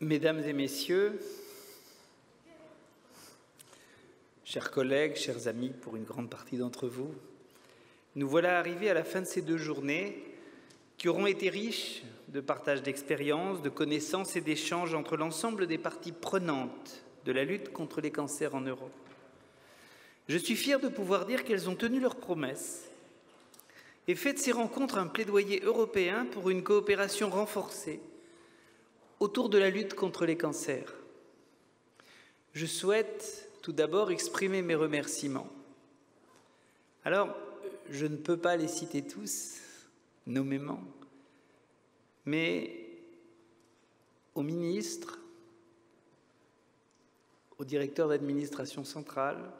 Mesdames et messieurs, chers collègues, chers amis, pour une grande partie d'entre vous, nous voilà arrivés à la fin de ces 2 journées qui auront été riches de partage d'expériences, de connaissances et d'échanges entre l'ensemble des parties prenantes de la lutte contre les cancers en Europe. Je suis fier de pouvoir dire qu'elles ont tenu leurs promesses et fait de ces rencontres un plaidoyer européen pour une coopération renforcée autour de la lutte contre les cancers. Je souhaite tout d'abord exprimer mes remerciements. Alors, je ne peux pas les citer tous, nommément, mais aux ministres, aux directeurs d'administration centrale,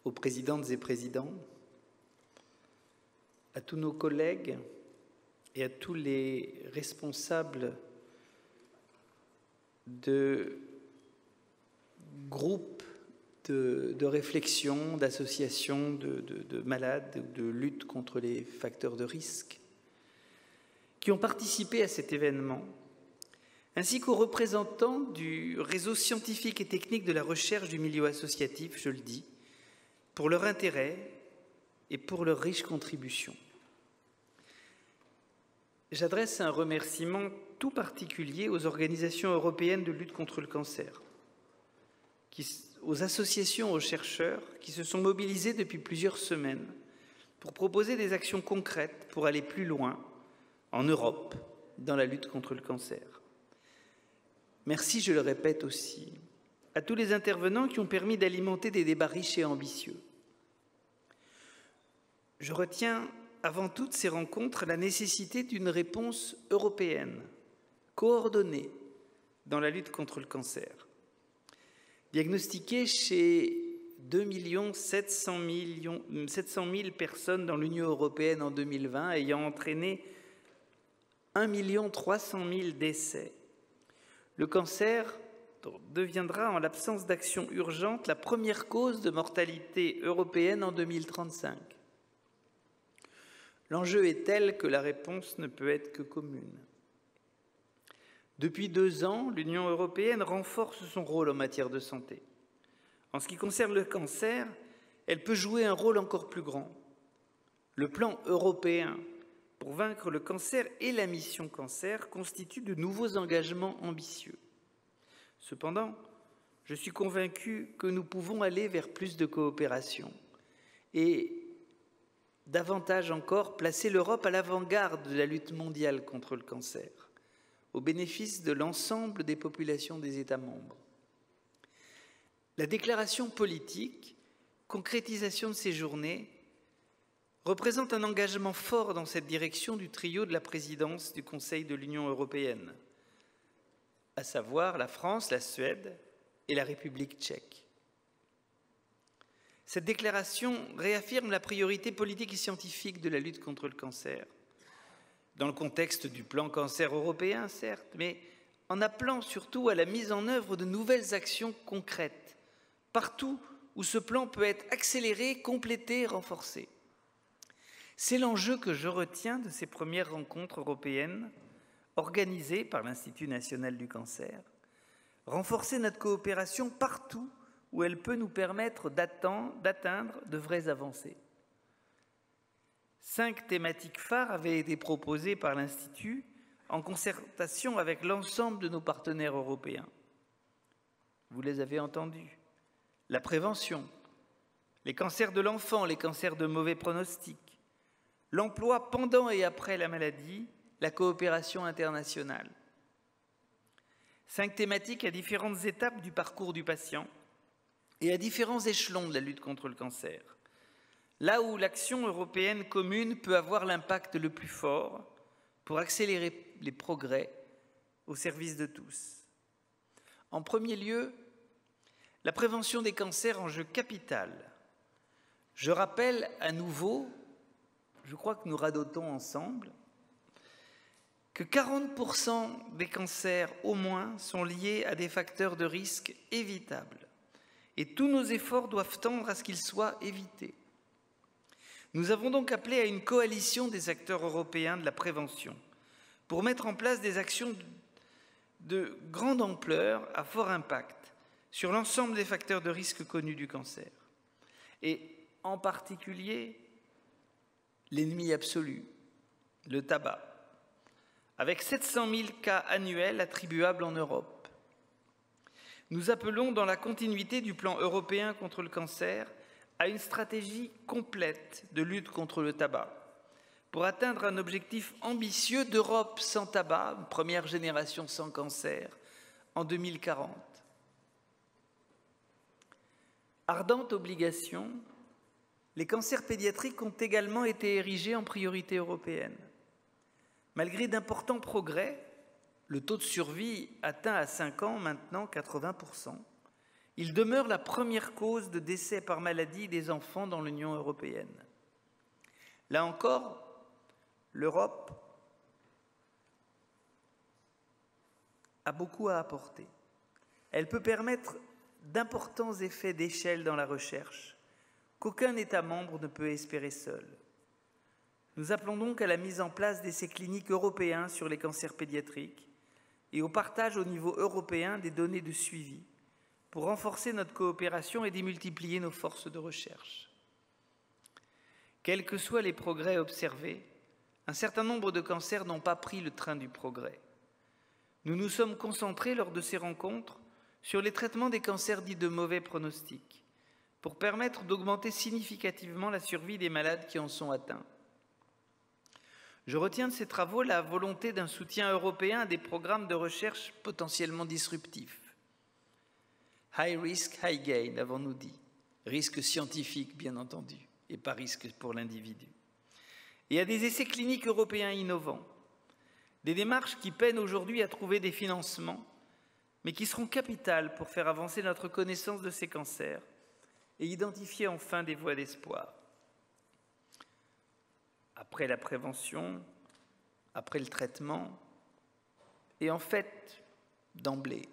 aux présidentes et présidents, à tous nos collègues et à tous les responsables de groupes de réflexion, d'associations de malades, de lutte contre les facteurs de risque, qui ont participé à cet événement, ainsi qu'aux représentants du réseau scientifique et technique de la recherche du milieu associatif, je le dis, pour leur intérêt et pour leur riche contribution. J'adresse un remerciement tout particulier aux organisations européennes de lutte contre le cancer, aux associations, aux chercheurs qui se sont mobilisés depuis plusieurs semaines pour proposer des actions concrètes pour aller plus loin en Europe dans la lutte contre le cancer. Merci, je le répète aussi, à tous les intervenants qui ont permis d'alimenter des débats riches et ambitieux. Je retiens avant toutes ces rencontres la nécessité d'une réponse européenne, coordonnée dans la lutte contre le cancer. Diagnostiqué chez 2 700 000 personnes dans l'Union européenne en 2020, ayant entraîné 1 300 000 décès, le cancer deviendra, en l'absence d'action urgente, la première cause de mortalité européenne en 2035. L'enjeu est tel que la réponse ne peut être que commune. Depuis 2 ans, l'Union européenne renforce son rôle en matière de santé. En ce qui concerne le cancer, elle peut jouer un rôle encore plus grand. Le plan européen pour vaincre le cancer et la mission cancer constituent de nouveaux engagements ambitieux. Cependant, je suis convaincu que nous pouvons aller vers plus de coopération et davantage encore placer l'Europe à l'avant-garde de la lutte mondiale contre le cancer, au bénéfice de l'ensemble des populations des États membres. La déclaration politique, concrétisation de ces journées, représente un engagement fort dans cette direction du trio de la présidence du Conseil de l'Union européenne, à savoir la France, la Suède et la République tchèque. Cette déclaration réaffirme la priorité politique et scientifique de la lutte contre le cancer, dans le contexte du plan cancer européen, certes, mais en appelant surtout à la mise en œuvre de nouvelles actions concrètes, partout où ce plan peut être accéléré, complété, renforcé. C'est l'enjeu que je retiens de ces premières rencontres européennes organisées par l'Institut national du cancer, renforcer notre coopération partout où elle peut nous permettre d'atteindre de vraies avancées. 5 thématiques phares avaient été proposées par l'Institut en concertation avec l'ensemble de nos partenaires européens. Vous les avez entendues. La prévention, les cancers de l'enfant, les cancers de mauvais pronostic, l'emploi pendant et après la maladie, la coopération internationale. 5 thématiques à différentes étapes du parcours du patient et à différents échelons de la lutte contre le cancer, là où l'action européenne commune peut avoir l'impact le plus fort pour accélérer les progrès au service de tous. En premier lieu, la prévention des cancers, enjeu capital. Je rappelle à nouveau, je crois que nous radotons ensemble, que 40% des cancers au moins sont liés à des facteurs de risque évitables. Et tous nos efforts doivent tendre à ce qu'ils soient évités. Nous avons donc appelé à une coalition des acteurs européens de la prévention pour mettre en place des actions de grande ampleur à fort impact sur l'ensemble des facteurs de risque connus du cancer, et en particulier l'ennemi absolu, le tabac, avec 700 000 cas annuels attribuables en Europe. Nous appelons, dans la continuité du plan européen contre le cancer, à une stratégie complète de lutte contre le tabac, pour atteindre un objectif ambitieux d'Europe sans tabac, une première génération sans cancer, en 2040. Ardente obligation, les cancers pédiatriques ont également été érigés en priorité européenne. Malgré d'importants progrès, le taux de survie atteint à 5 ans maintenant 80%, il demeure la première cause de décès par maladie des enfants dans l'Union européenne. Là encore, l'Europe a beaucoup à apporter. Elle peut permettre d'importants effets d'échelle dans la recherche qu'aucun État membre ne peut espérer seul. Nous appelons donc à la mise en place d'essais cliniques européens sur les cancers pédiatriques et au partage au niveau européen des données de suivi pour renforcer notre coopération et démultiplier nos forces de recherche. Quels que soient les progrès observés, un certain nombre de cancers n'ont pas pris le train du progrès. Nous nous sommes concentrés lors de ces rencontres sur les traitements des cancers dits de mauvais pronostic, pour permettre d'augmenter significativement la survie des malades qui en sont atteints. Je retiens de ces travaux la volonté d'un soutien européen à des programmes de recherche potentiellement disruptifs. High risk, high gain, avons-nous dit. Risque scientifique, bien entendu, et pas risque pour l'individu. Et à des essais cliniques européens innovants. Des démarches qui peinent aujourd'hui à trouver des financements, mais qui seront capitales pour faire avancer notre connaissance de ces cancers et identifier enfin des voies d'espoir. Après la prévention, après le traitement, et en fait, d'emblée,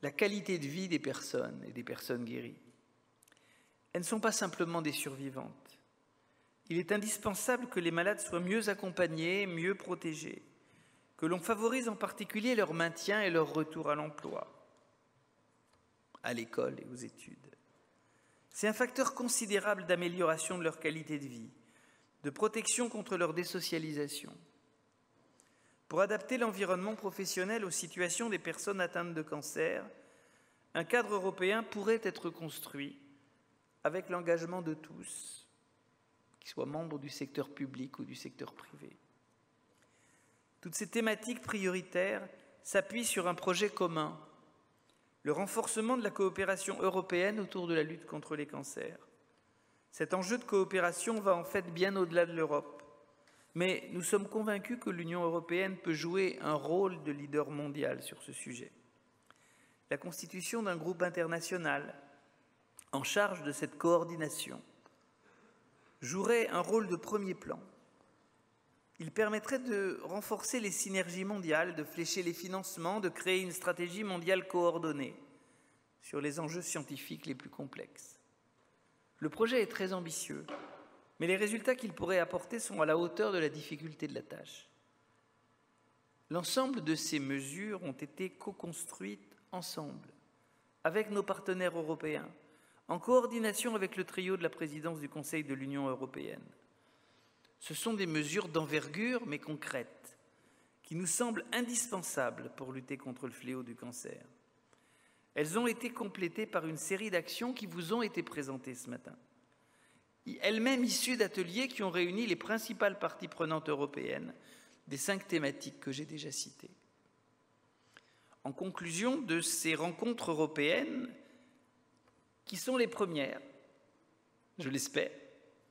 la qualité de vie des personnes et des personnes guéries. Elles ne sont pas simplement des survivantes. Il est indispensable que les malades soient mieux accompagnés, mieux protégés, que l'on favorise en particulier leur maintien et leur retour à l'emploi, à l'école et aux études. C'est un facteur considérable d'amélioration de leur qualité de vie, de protection contre leur désocialisation. Pour adapter l'environnement professionnel aux situations des personnes atteintes de cancer, un cadre européen pourrait être construit avec l'engagement de tous, qu'ils soient membres du secteur public ou du secteur privé. Toutes ces thématiques prioritaires s'appuient sur un projet commun, le renforcement de la coopération européenne autour de la lutte contre les cancers. Cet enjeu de coopération va en fait bien au-delà de l'Europe, mais nous sommes convaincus que l'Union européenne peut jouer un rôle de leader mondial sur ce sujet. La constitution d'un groupe international en charge de cette coordination jouerait un rôle de premier plan. Il permettrait de renforcer les synergies mondiales, de flécher les financements, de créer une stratégie mondiale coordonnée sur les enjeux scientifiques les plus complexes. Le projet est très ambitieux, mais les résultats qu'il pourrait apporter sont à la hauteur de la difficulté de la tâche. L'ensemble de ces mesures ont été co-construites ensemble, avec nos partenaires européens, en coordination avec le trio de la présidence du Conseil de l'Union européenne. Ce sont des mesures d'envergure, mais concrètes, qui nous semblent indispensables pour lutter contre le fléau du cancer. Elles ont été complétées par une série d'actions qui vous ont été présentées ce matin, elles-mêmes issues d'ateliers qui ont réuni les principales parties prenantes européennes des 5 thématiques que j'ai déjà citées. En conclusion de ces rencontres européennes, qui sont les premières, je l'espère,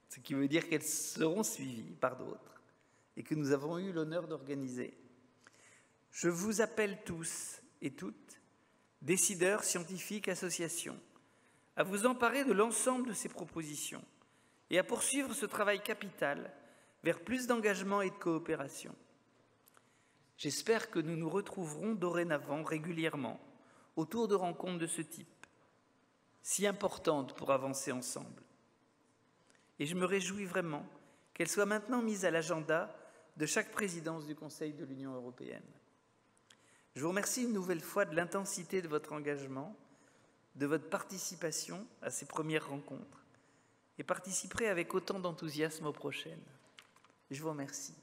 ce qui veut dire qu'elles seront suivies par d'autres et que nous avons eu l'honneur d'organiser. Je vous appelle tous et toutes, décideurs, scientifiques, associations, à vous emparer de l'ensemble de ces propositions et à poursuivre ce travail capital vers plus d'engagement et de coopération. J'espère que nous nous retrouverons dorénavant régulièrement autour de rencontres de ce type, si importantes pour avancer ensemble. Et je me réjouis vraiment qu'elles soient maintenant mises à l'agenda de chaque présidence du Conseil de l'Union européenne. Je vous remercie une nouvelle fois de l'intensité de votre engagement, de votre participation à ces premières rencontres et participerez avec autant d'enthousiasme aux prochaines. Je vous remercie.